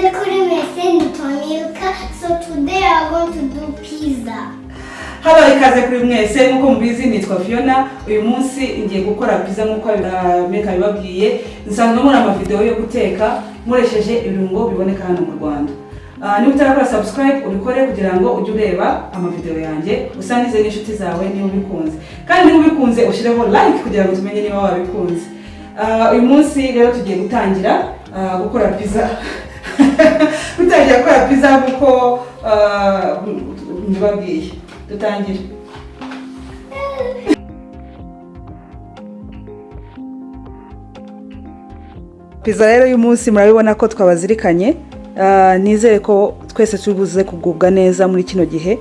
So today I'm going to do pizza. Hello ikaze kuri mwese nkuko mubizi nitwa Fiona. Uyu munsi ngiye gukora pizza nkuko Meka bibabwiye. Nsanzwe muri ama video yo guteka muresheje ibirungo biboneka hano mu Rwanda. Niba utarakora subscribe ubikore kugira ngo ujye ureba ama video yanjye usangize n'inshuti zawe niba ubikunze. Kandi niba ubikunze ushireho like kugira ngo tumenye niba wabikunze. Uyu munsi rero tugiye gutangira gukora pizza. Gutangira gukora pizza kuko mbabwiye. Dutangire. Pizza rero uyu munsi murabibona ko twabazirikanye. Nizere ko twese tubuze kugubwa neza muri kino gihe.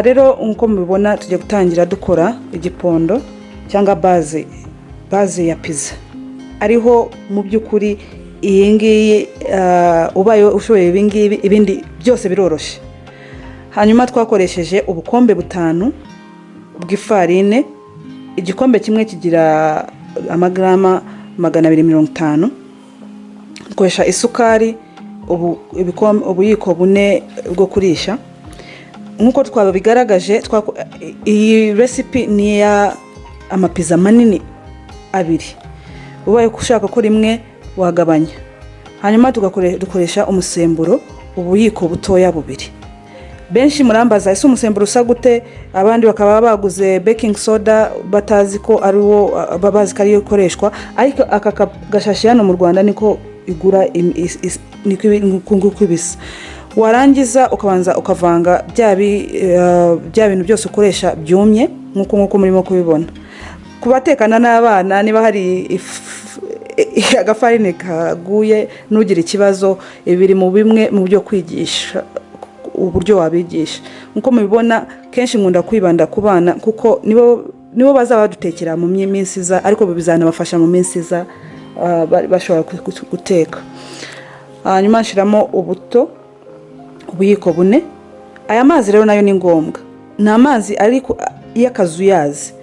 Rero nkuko mubibona tujye gutangira dukora igipondo cyangwa base ya pizza. Ariho mu byukuri iyi ngiyi ubaye ushoboye ibindi byose biroroshe. Hanyuma twakoresheje ubukombe butanu bw'ifarine. Igikombe kimwe kigira amagrama 250. Dukoresha isukari ubuyiko bune bwo kurisha. Nkuko twabigaragaje iyi recipe ni ya amapiza manini abiri. Ubaye ushaka ko rimwe wagabanya. Hanyuma dukoresha umusemburo ubuyiko butoya bubiri. Benshi murambaza ese umusemburo usa gute, abandi bakaba baguze baking soda batazi ko ari wo babazi kari ukoreshwa, ariko aka gashashi hano mu Rwanda niko igura niko kwibisa. Warangiza ukabanza ukavanga bya bintu byose ukoresha byumye nkuko murimo kubibona. Kubatekana n'abana niba hari agafarine kaguye nugira ikibazo, ibiri mu bimwe mu byo kwigisha uburyo wabigisha. Nkuko mubibona kenshi nkunda kwibanda ku bana kuko nibo bazaba badutekera mu minsi iza, ariko bizana bafasha mu minsi iza bashobora guteka. Hanyuma nshiramo ubuyiko bune. Aya mazi rero nayo ni ngombwa. Nta mazi ariko y'akazuyazi.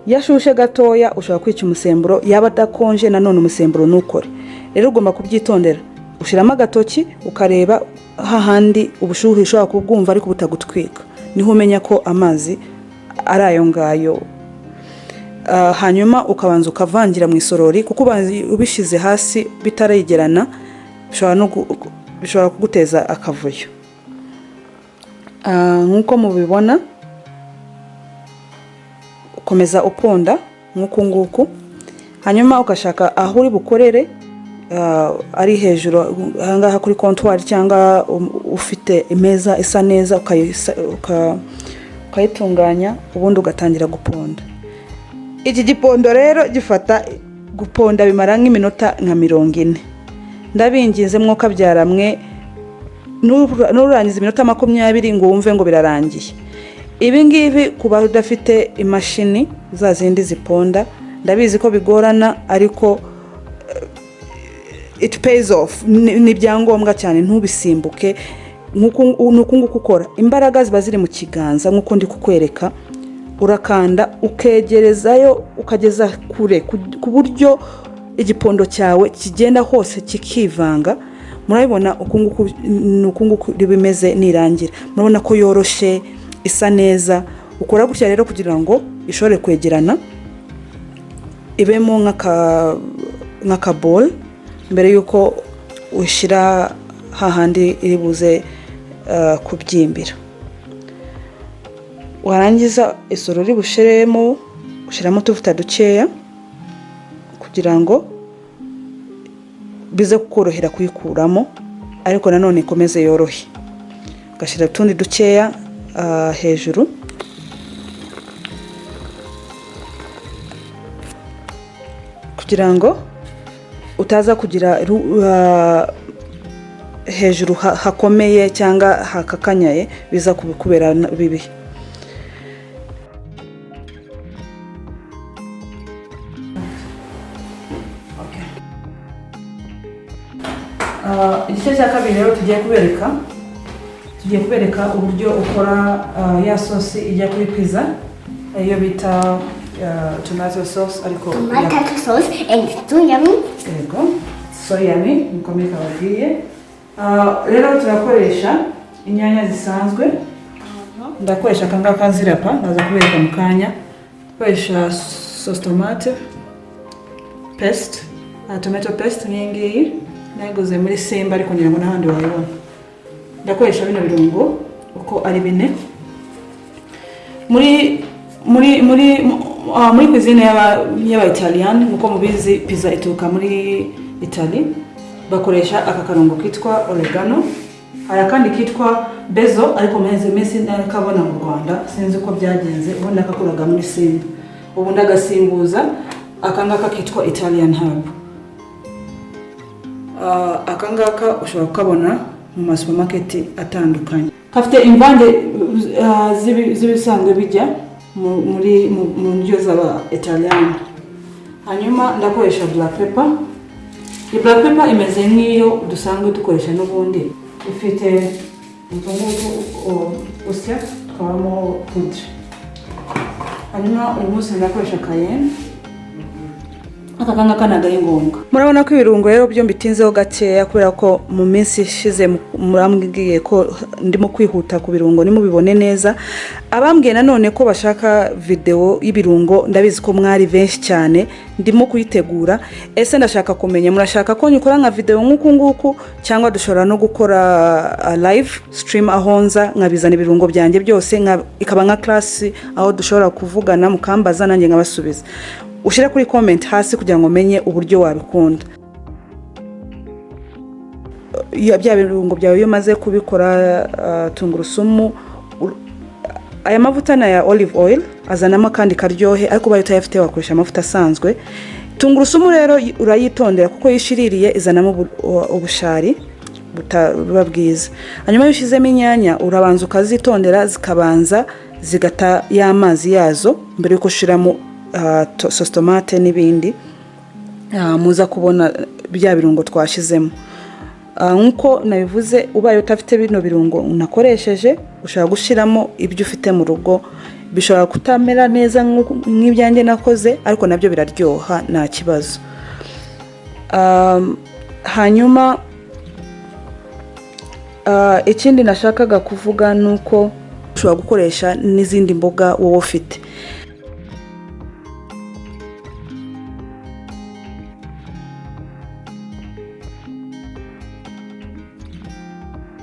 Yashushe gatoya ushobora kwica umusemburo, yaba dakonje nanone umusemburo nukore. Rero ugomba kubyitondera. Ushiramo agatoki ukareba hahandi ubushuhe ushobora kubwumva ariko butagutwika. Niho umenya ko amazi ari ayo ngayo. Hanyuma ukabanza ukavangira mu isorori kuko ubishize hasi bitarayigerana bishobora kuguteza akavuyo. Nkuko mubibona ukomeza uponda nguku. Hanyuma ukashaka aho uri bukorere, ari hejuru ahangaha kuri comptoir cyangwa ufite imeza isa neza ukayitunganya ubundi ugatangira guponda. Iki gipondo rero gifata guponda bimara nk'iminota nka 40. Ndabinginze mwoka byaramwe nurangiza iminota 20 ngo wumve ngo birarangiye. Ibi ngibi kuba udafite imashini za zindi ziponda ndabizi ko bigorana, ariko it pays off. Ni byangombwa cyane ntubisimbuke. Nuko ukora imbaraga ziba ziri mu kiganza nkuko ndi kukwereka. Urakanda ukegerezayo ukageza kure ku buryo igipondo cyawe kigenda hose kikivanga. Murabibona ukunguku bimeze nirangira. Murabona ko yoroshe isa neza. Ukora gutya rero kugira ngo ishobore kwegerana ibemo nk'aka bowl mbere yuko ushira hahandi iri buze kubyimbira. Warangiza isorori bushiremo tuvuta dukeya kugira ngo bize kukorohera kuyikuramo, ariko nanone ikomeze yorohe. Gashira tundi dukeya hejuru kugira ngo utaza kugira hejuru hakomeye cyangwa hakakanyaye biza kubikubera bibi. Igice cya kabiri rero tugiye kubereka uburyo ukora ya sauce ijya kuri pizza, iyo bita tomato sauce, ariko tomato sauce and it's too yummy. Yego, so yummy, nkomeka bagiye. rero turakoresha inyanya zisanzwe. Ndakoresha akangaka zirapa naza kubereka mu kanya. Koresha sauce tomate paste, tomato paste n'ingiyi naguze muri Simba ariko ngira ngo n'ahandi wayibona. Ndakoresha bino birungo uko ari bine. Muri cuisine y'aba Italian nkuko mubizi pizza ituruka muri Italy, bakoresha aka karungo kitwa oregano. Hari kandi kitwa bezo ariko mezi nakabona mu Rwanda sinzi uko byagenze, ubona kakuraga muri Simba. Ubu ndagasimbuza akangaka kitwa Italian herb. Akangaka ushobora kukabona mu supermarket atandukanye. Kafite imvange z'ibisanzwe bijya mu ndyo z'aba Italian. Hanyuma ndakoresha black pepper. Iyi black pepper imeze nk'iyo dusanzwe dukoresha n'ubundi. Ifite utungutu usya twabamo poudre. Hanyuma uyu munsi ndakoresha cayenne. Akakanga nagaye ngombwa. Murabona ko ibirungo rero byo mbitinzeho gakeya kubera ko mu minsi ishize murambwiye ko ndimo kwihuta ku birungo nimubibone neza. Abambwiye nanone ko bashaka video y'ibirungo ndabizi ko mwari benshi cyane ndimo kuyitegura. Ese ndashaka kumenya murashaka ko nyukora nka video nguku cyangwa dushobora no gukora live stream ahonza nkabizana ibirungo byanjye byose ikaba nka class aho dushobora kuvugana mukambaza nanjye nkabasubiza. Ushira kuri comment hasi kugira ngo menye uburyo wabikunda. Bya birungo byawe iyo maze kubikora tungurusumu, aya mavuta na ya olive oil azanamo kandi karyohe ariko bayo utayafite wakoresha amavuta asanzwe. Tungurusumu rero urayitondera kuko yishiririye izanamo ubushari buba bwiza. Hanyuma iyo ushizemo inyanya urabanza ukazitondera zikabanza zigata y'amazi yazo mbere yuko ushiramo sauce tomate n'ibindi. Muza kubona bya birungo twashizemo. Nkuko nabivuze ubaye utafite bino birungo unakoresheje ushaka gushiramo ibyo ufite mu rugo, bishobora kutamera neza nk'ibyanjye nakoze ariko nabyo biraryoha nta kibazo. Hanyuma ikindi nashakaga kuvuga nuko ushobora gukoresha n'izindi mboga wowe ufite.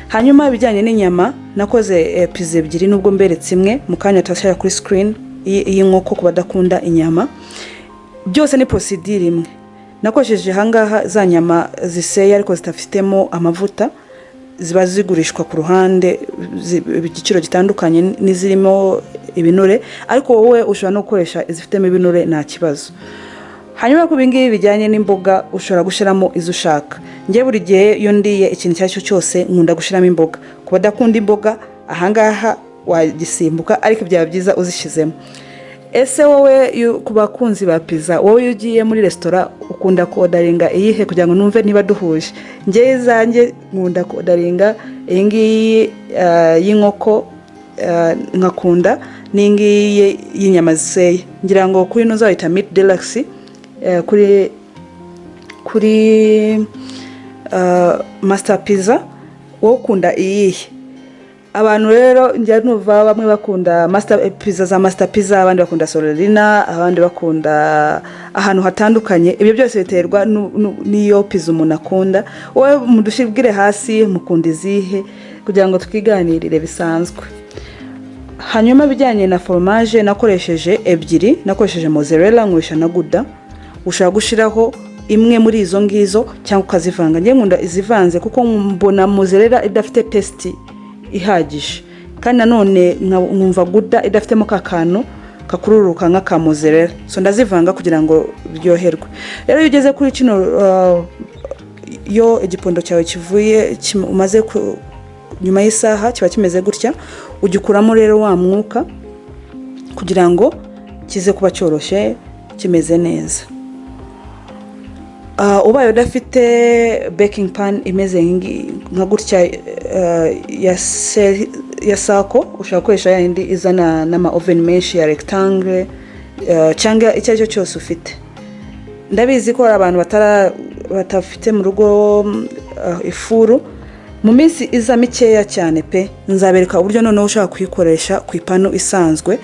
Hanyuma bijyanye n'inyama nakoze pizza ebyiri nubwo mberetse imwe mu kanya tashara kuri screen y'inkoko kubadakunda inyama. Byose ni procedure imwe. Nakoresheje hangaha za nyama ziseye ariko zitafitemo amavuta ziba zigurishwa ku ruhande igiciro gitandukanye n'izirimo ibinure ariko wowe ushobora no gukoresha izifitemo ibinure nta kibazo. Hanyuma ku bingibi bijyanye n'imboga ushobora gushiramo izo ushaka. Ngiye buri gihe iyo ndiye ikintu cyacyo cyose nkunda gushiramo imboga. Kubadakunda imboga ahangaha wagisimbuka ariko byaba byiza uzishizemo. Ese wowe kubakunzi ba pizza wowe ugiye muri restaurant ukunda kodaringa iyihe kugira ngo numve niba duhuje? Ngiye zanjye nkunda kodaringa ingiyi y'inkoko nkakunda n'ingiyi y'inyama ziseye. Ngira ngo kuri no zawita meat deluxe kuri master pizza wowe ukunda iyihe? Abantu rero njya nuva bamwe bakunda master pizza za master pizza, abandi bakunda Sorellina, abandi bakunda ahantu hatandukanye. Ibyo byose biterwa niyo pizza umuntu akunda. Wowe mudushibwire hasi mukunda izihe kugira ngo twiganirire bisanzwe. Hanyuma bijyanye na fromage nakoresheje ebyiri, nakoresheje mozzarella ngurisha na Gouda. Ushaka gushiraho imwe muri izo ngizo cyangwa ukazivanga. Ngiye nkunda izivanze kuko mbona mozzarella idafite taste ihagije kandi nanone nkumva Gouda idafitemo kakano kakururuka nk'aka mozzarella, so ndazivanga kugira ngo biryoherwe. Rero iyo ugeze kuri kino yo igipondo cyawe kivuye umaze nyuma y'isaha kiba kimeze gutya, ugikuramo rero wa mwuka kugira ngo kize kuba cyoroshye kimeze neza. Ubaye udafite baking pan imeze nka gutya ya sako, ushaka gukoresha yindi izana n'ama oven menshi ya rectangle cyangwa icyo cyo cyose ufite. Ndabizi ko hari abantu batafite mu rugo ifuru, mu minsi iza mikeya cyane pe nzabereka uburyo noneho ushaka kuyikoresha ku ipanu isanzwe.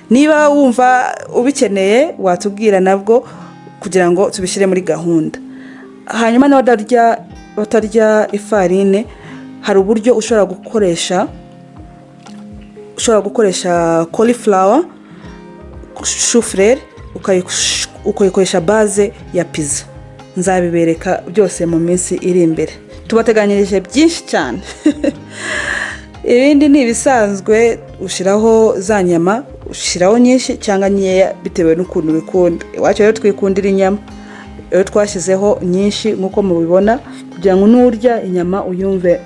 Niba wumva ubikeneye watubwira nabwo kugira ngo tubishyire muri gahunda. Hanyuma batarya ifarine, hari uburyo ushobora gukoresha cauliflower, choufleur ukayikoresha base ya pizza. Nzabibereka byose mu minsi iri imbere. Tubateganyirije byinshi cyane. Ibindi ni ibisanzwe, ushiraho za nyama, ushiraho nyinshi cyangwa nkeya bitewe n'ukuntu bikunda. Iwacu rero twikundira inyama, rero twashyizeho nyinshi nk'uko mubibona kugira ngo nurya inyama uyumve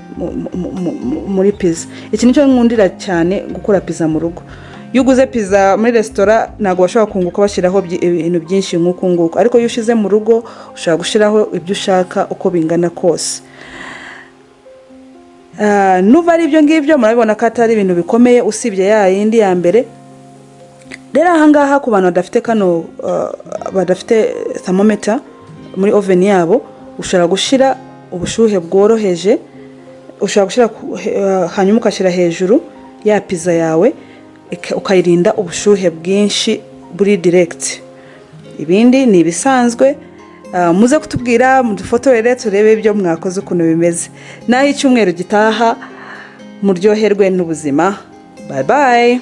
muri pizza. Iki nicyo nkundira cyane gukora pizza mu rugo. Iyo uguze pizza muri resitora ntabwo bashobora kunguka bashyiraho ibintu byinshi nk'uko nguko, ariko iyo ushize mu rugo ushobora gushyiraho ibyo ushaka uko bingana kose. Nuva ari ibyo ngibyo murabibona ko atari ibintu bikomeye usibye ya yindi ya mbere. Rero ahangaha ku bantu badafite thermometer muri oven yabo, ushobora gushyira ubushuhe bworoheje, ushobora gushyira hanyuma ukashyira hejuru ya pizza yawe ukayirinda ubushuhe bwinshi buri direct. Ibindi ni ibisanzwe, muze kutubwira mudufotorere turebe ibyo mwakoze ukuntu bimeze. Naho icyumweru gitaha muryoherwe n'ubuzima. Bye bye.